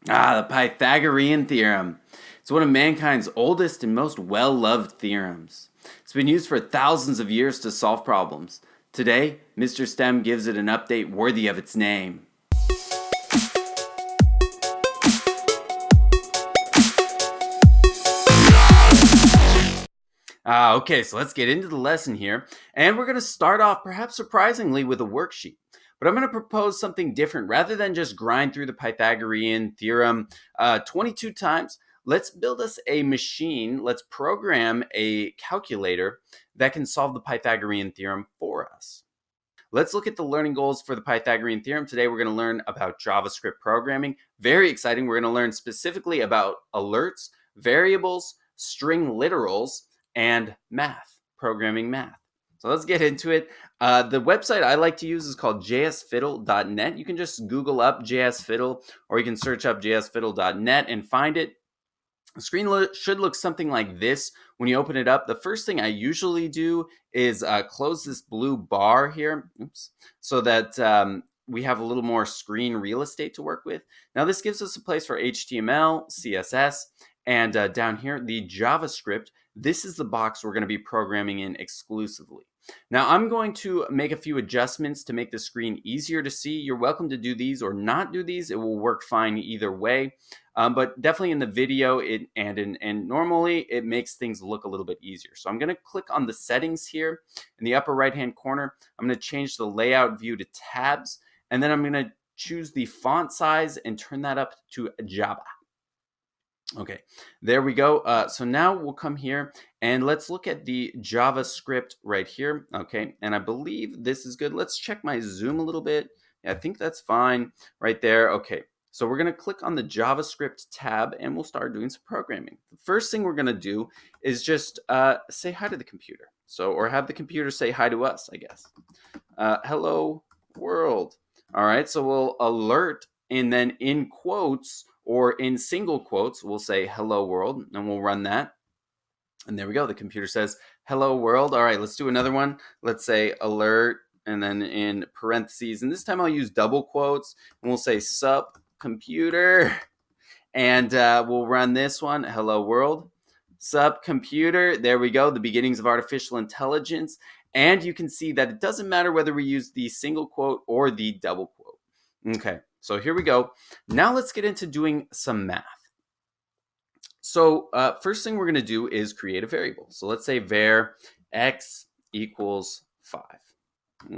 The Pythagorean Theorem. It's one of mankind's oldest and most well-loved theorems. It's been used for thousands of years to solve problems. Today, Mr. STEM gives it an update worthy of its name. Okay, so let's get into the lesson here. And we're going to start off, perhaps surprisingly, with a worksheet. But I'm going to propose something different. Rather than just grind through the Pythagorean theorem 22 times, let's build us a machine. Let's program a calculator that can solve the Pythagorean theorem for us. Let's look at the learning goals for the Pythagorean theorem. Today, we're going to learn about JavaScript programming. Very exciting. We're going to learn specifically about alerts, variables, string literals, and math, programming math. So let's get into it. The website I like to use is called jsfiddle.net. You can just Google up JSFiddle, or you can search up jsfiddle.net and find it. The screen should look something like this when you open it up. The first thing I usually do is close this blue bar here, so that we have a little more screen real estate to work with. Now this gives us a place for HTML, CSS, and down here, the JavaScript. This is the box we're going to be programming in exclusively. Now I'm going to make a few adjustments to make the screen easier to see. You're welcome to do these or not do these. It will work fine either way. But definitely in the video and normally it makes things look a little bit easier. So I'm going to click on the settings here in the upper right hand corner. I'm going to change the layout view to tabs, and then I'm going to choose the font size and turn that up to Java. Okay, there we go. So now we'll come here and let's look at the JavaScript right here. Okay, and I believe this is good. Let's check my zoom a little bit. Yeah, I think that's fine right there. Okay, so we're going to click on the JavaScript tab and we'll start doing some programming. The first thing we're going to do is just say hi to the computer. So, or have the computer say hi to us, I guess. Hello world. All right, so we'll alert, and then in quotes or in single quotes, we'll say hello world, and we'll run that. And there we go. The computer says hello world. All right, let's do another one. Let's say alert, and then in parentheses, and this time I'll use double quotes, and we'll say sup computer, and we'll run this one. Hello world, sup computer. There we go. The beginnings of artificial intelligence. And you can see that it doesn't matter whether we use the single quote or the double quote. Okay, so here we go. Now let's get into doing some math. So first thing we're going to do is create a variable. So let's say var x equals 5.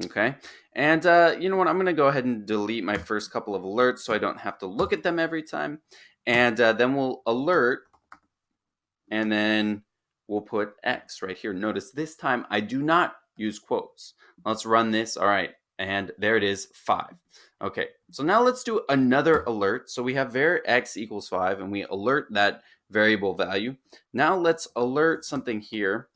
Okay, and you know what? I'm going to go ahead and delete my first couple of alerts so I don't have to look at them every time. And then we'll alert, and then we'll put x right here. Notice this time I do not use quotes. Let's run this. All right, and there it is, 5. Okay, so now let's do another alert. So we have var x equals 5, and we alert that variable value. Now let's alert something here.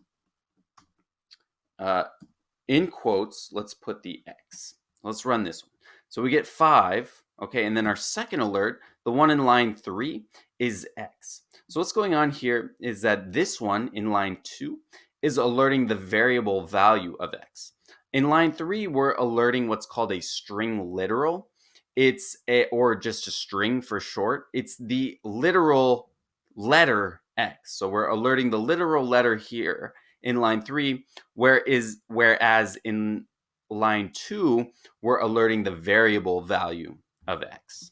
In quotes, let's put the x. Let's run this one. So we get 5, okay, and then our second alert, the one in line 3, is x. So what's going on here is that this one in line 2 is alerting the variable value of x. In line 3, we're alerting what's called a string literal. It's or just a string for short. It's the literal letter x. So we're alerting the literal letter here in line 3, whereas in line 2, we're alerting the variable value of x.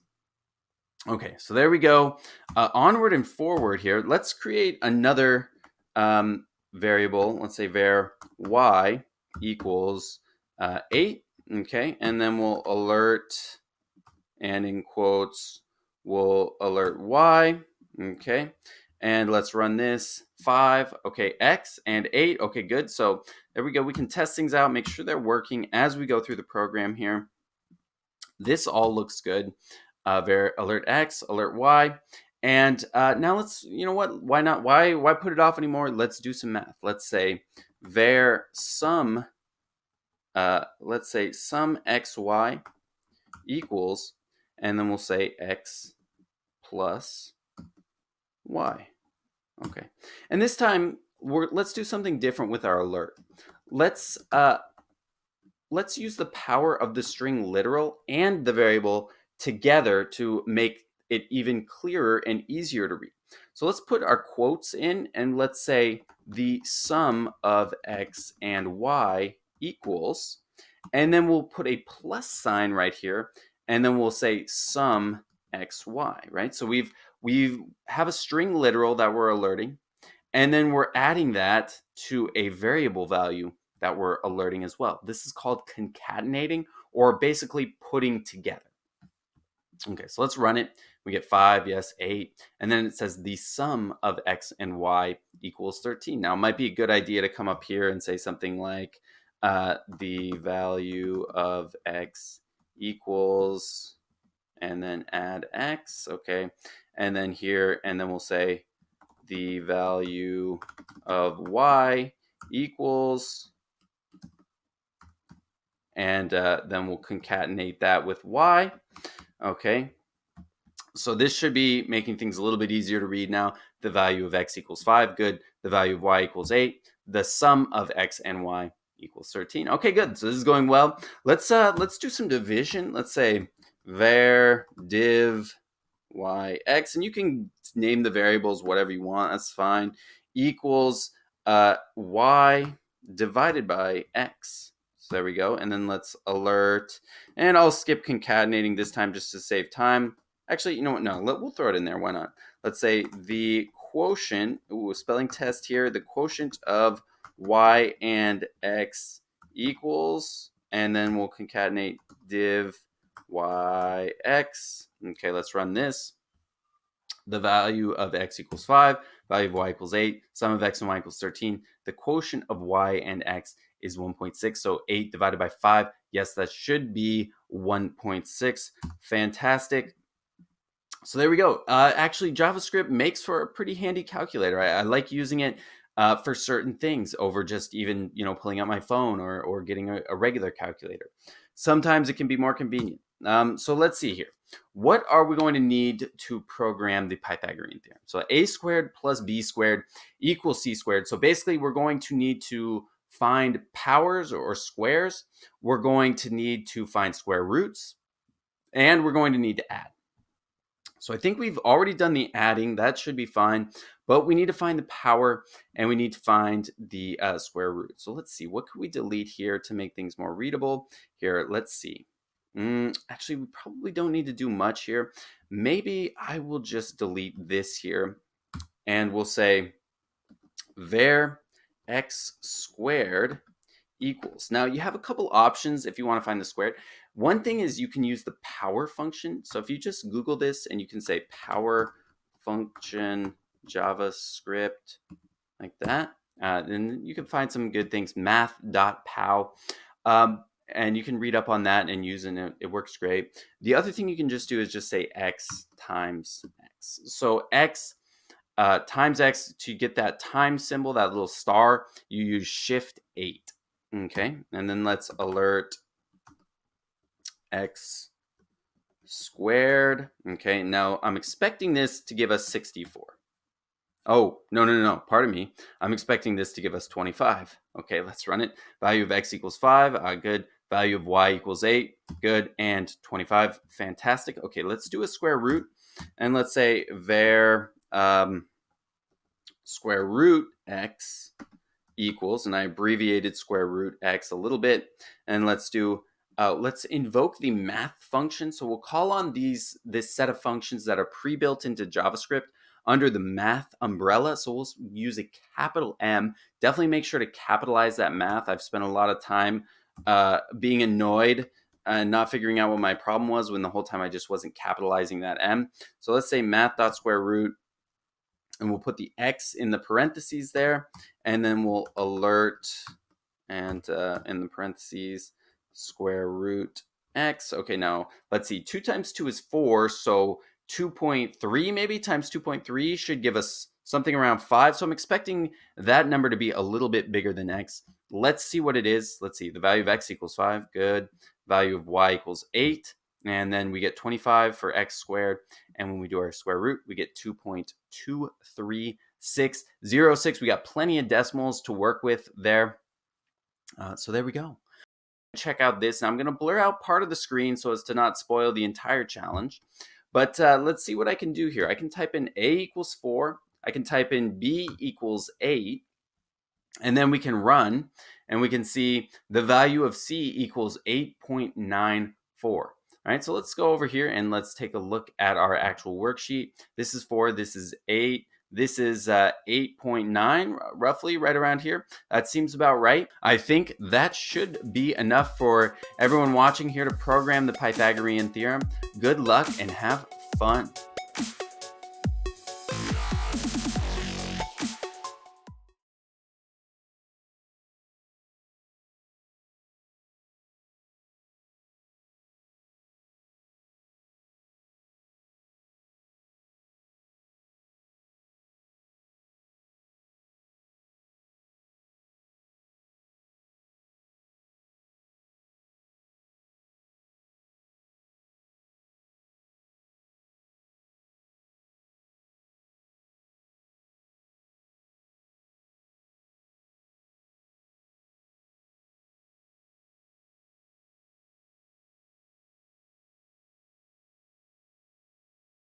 Okay, so there we go. Onward and forward here. Let's create another variable. Let's say var y equals 8. Okay, and then we'll alert, and in quotes, we'll alert y. Okay, and let's run this. 5, okay, x and 8. Okay, good. So there we go. We can test things out, make sure they're working as we go through the program here. This all looks good. Var alert x, alert y. And now let's, you know what, why not? Why put it off anymore? Let's do some math. Let's say var sum, let's say sum xy equals, and then we'll say x plus y. Okay, and this time let's do something different with our alert. Let's use the power of the string literal and the variable together to make it even clearer and easier to read. So let's put our quotes in, and let's say the sum of x and y equals, and then we'll put a plus sign right here, and then we'll say sum xy, right? So we have a string literal that we're alerting, and then we're adding that to a variable value that we're alerting as well. This is called concatenating, or basically putting together. Okay, so let's run it. We get 5, yes, 8. And then it says the sum of x and y equals 13. Now, it might be a good idea to come up here and say something like the value of x equals, and then add x, okay. And then here, and then we'll say the value of y equals, and then we'll concatenate that with y. Okay, so this should be making things a little bit easier to read now. The value of x equals 5, good. The value of y equals 8. The sum of x and y equals 13. Okay, good. So this is going well. Let's do some division. Let's say var div y x, and you can name the variables whatever you want. That's fine. Equals y divided by x. So there we go. And then let's alert. And I'll skip concatenating this time just to save time. Actually, you know what? No, we'll throw it in there. Why not? Let's say the quotient, ooh, spelling test here, the quotient of y and x equals, and then we'll concatenate div y x. Okay, let's run this. The value of x equals 5, value of y equals 8, sum of x and y equals 13. The quotient of y and x is 1.6, so 8 divided by 5, yes, that should be 1.6. Fantastic. So there we go. Actually, JavaScript makes for a pretty handy calculator. I like using it for certain things over just even pulling out my phone or getting a regular calculator. Sometimes it can be more convenient. So let's see here. What are we going to need to program the Pythagorean theorem? So a squared plus b squared equals c squared. So basically, we're going to need to find powers or squares. We're going to need to find square roots, and we're going to need to add. So I think we've already done the adding. That should be fine. But we need to find the power, and we need to find the square root. So let's see. What could we delete here to make things more readable? Here, let's see. Actually, we probably don't need to do much here. Maybe I will just delete this here, and we'll say var x squared equals. Now, you have a couple options if you want to find the squared. One thing is you can use the power function. So if you just Google this and you can say power function JavaScript like that, then you can find some good things, math.pow. And you can read up on that and use it. It works great. The other thing you can just do is just say x times x. So x times x, to get that time symbol, that little star, you use shift 8. Okay, and then let's alert x squared. Okay, now I'm expecting this to give us 64. Oh, no, pardon me. I'm expecting this to give us 25. Okay, let's run it. Value of x equals 5, good. Value of y equals 8, good. And 25, fantastic. Okay, let's do a square root. And let's say var square root x equals, and I abbreviated square root x a little bit. And let's invoke the math function. So we'll call on this set of functions that are pre-built into JavaScript under the math umbrella. So we'll use a capital M. Definitely make sure to capitalize that math. I've spent a lot of time being annoyed and not figuring out what my problem was when the whole time I just wasn't capitalizing that M. So let's say math.square root, and we'll put the x in the parentheses there, and then we'll alert, and in the parentheses, square root x. Okay, now let's see. 2 times 2 is 4, so 2.3 maybe times 2.3 should give us something around 5. So I'm expecting that number to be a little bit bigger than x. Let's see what it is. Let's see. The value of x equals 5. Good. Value of y equals 8. And then we get 25 for x squared. And when we do our square root, we get 2.23606. We got plenty of decimals to work with there. So there we go. Check out this. Now I'm going to blur out part of the screen so as to not spoil the entire challenge. But let's see what I can do here. I can type in a equals 4. I can type in b equals 8. And then we can run, and we can see the value of c equals 8.94. All right, so let's go over here and let's take a look at our actual worksheet. This is 4, this is 8, this is 8.9, roughly right around here. That seems about right. I think that should be enough for everyone watching here to program the Pythagorean theorem. Good luck and have fun.